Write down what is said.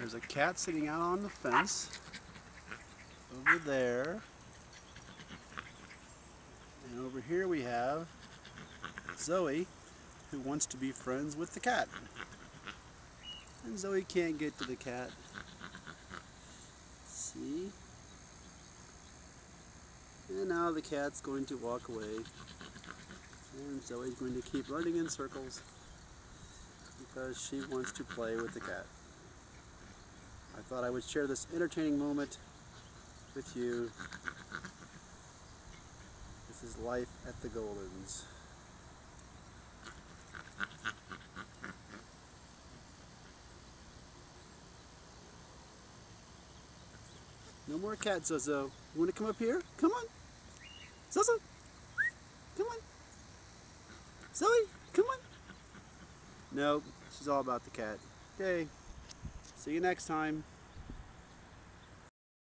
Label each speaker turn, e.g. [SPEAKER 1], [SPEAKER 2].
[SPEAKER 1] There's a cat sitting out on the fence over there. And over here we have Zoey, who wants to be friends with the cat. And Zoey can't get to the cat. See? And now the cat's going to walk away. And Zoey's going to keep running in circles because she wants to play with the cat. I thought I would share this entertaining moment with you. This is life at the Goldens. No more cat, Zozo. You want to come up here? Come on. Zozo. Come on. Zoey, come on. Nope, she's all about the cat. Okay. See you next time.